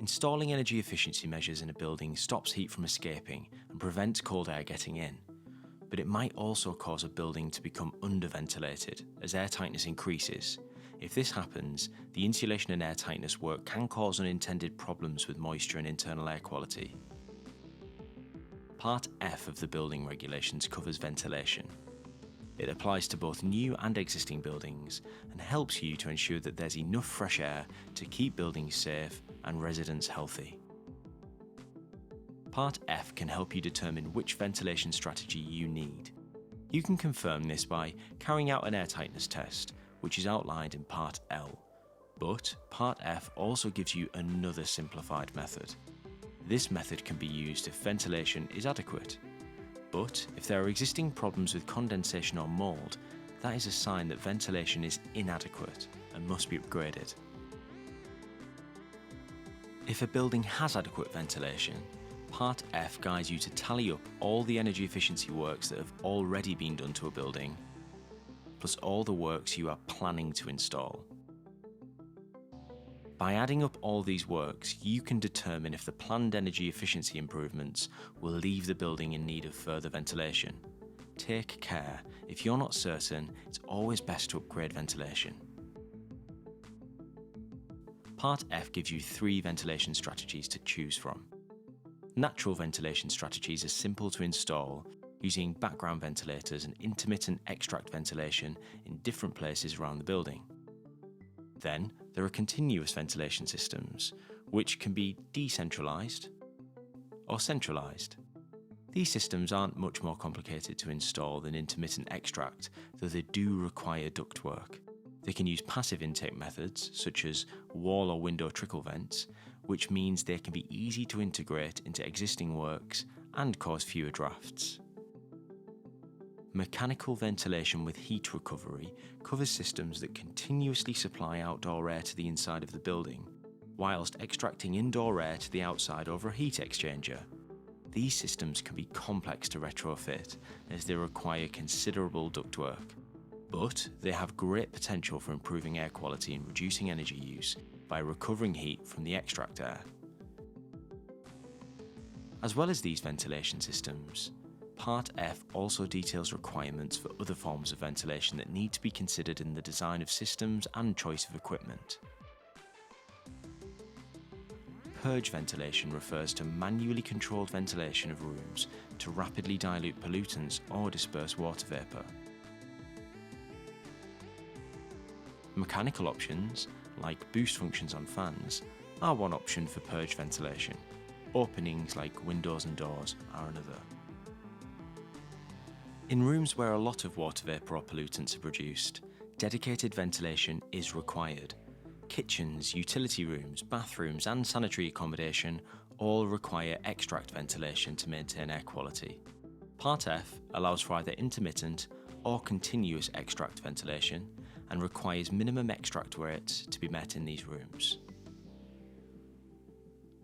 Installing energy efficiency measures in a building stops heat from escaping and prevents cold air getting in, but it might also cause a building to become underventilated as air tightness increases. If this happens, the insulation and air tightness work can cause unintended problems with moisture and internal air quality. Part F of the building regulations covers ventilation. It applies to both new and existing buildings and helps you to ensure that there's enough fresh air to keep buildings safe and residents healthy. Part F can help you determine which ventilation strategy you need. You can confirm this by carrying out an air tightness test, which is outlined in Part L. But Part F also gives you another simplified method. This method can be used if ventilation is adequate. But if there are existing problems with condensation or mould, that is a sign that ventilation is inadequate and must be upgraded. If a building has adequate ventilation, Part F guides you to tally up all the energy efficiency works that have already been done to a building, plus all the works you are planning to install. By adding up all these works, you can determine if the planned energy efficiency improvements will leave the building in need of further ventilation. Take care. If you're not certain, it's always best to upgrade ventilation. Part F gives you 3 ventilation strategies to choose from. Natural ventilation strategies are simple to install, using background ventilators and intermittent extract ventilation in different places around the building. Then, there are continuous ventilation systems, which can be decentralised or centralised. These systems aren't much more complicated to install than intermittent extract, though they do require ductwork. They can use passive intake methods, such as wall or window trickle vents, which means they can be easy to integrate into existing works and cause fewer drafts. Mechanical ventilation with heat recovery covers systems that continuously supply outdoor air to the inside of the building, whilst extracting indoor air to the outside over a heat exchanger. These systems can be complex to retrofit as they require considerable ductwork, but they have great potential for improving air quality and reducing energy use by recovering heat from the extract air. As well as these ventilation systems, Part F also details requirements for other forms of ventilation that need to be considered in the design of systems and choice of equipment. Purge ventilation refers to manually controlled ventilation of rooms to rapidly dilute pollutants or disperse water vapour. Mechanical options, like boost functions on fans, are one option for purge ventilation. Openings like windows and doors are another. In rooms where a lot of water vapour or pollutants are produced, dedicated ventilation is required. Kitchens, utility rooms, bathrooms and sanitary accommodation all require extract ventilation to maintain air quality. Part F allows for either intermittent or continuous extract ventilation and requires minimum extract rates to be met in these rooms.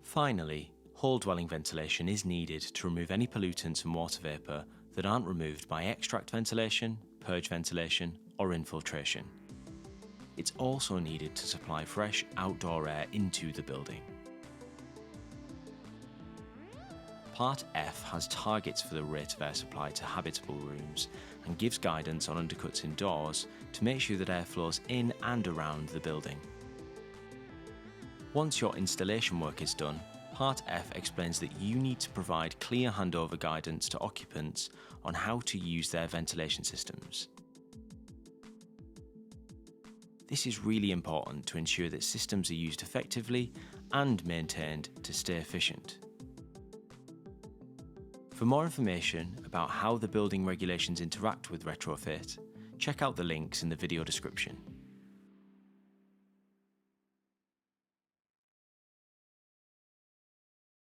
Finally, hall-dwelling ventilation is needed to remove any pollutants and water vapour that aren't removed by extract ventilation, purge ventilation, or infiltration. It's also needed to supply fresh outdoor air into the building. Part F has targets for the rate of air supply to habitable rooms and gives guidance on undercuts indoors to make sure that air flows in and around the building. Once your installation work is done, Part F explains that you need to provide clear handover guidance to occupants on how to use their ventilation systems. This is really important to ensure that systems are used effectively and maintained to stay efficient. For more information about how the building regulations interact with retrofit, check out the links in the video description.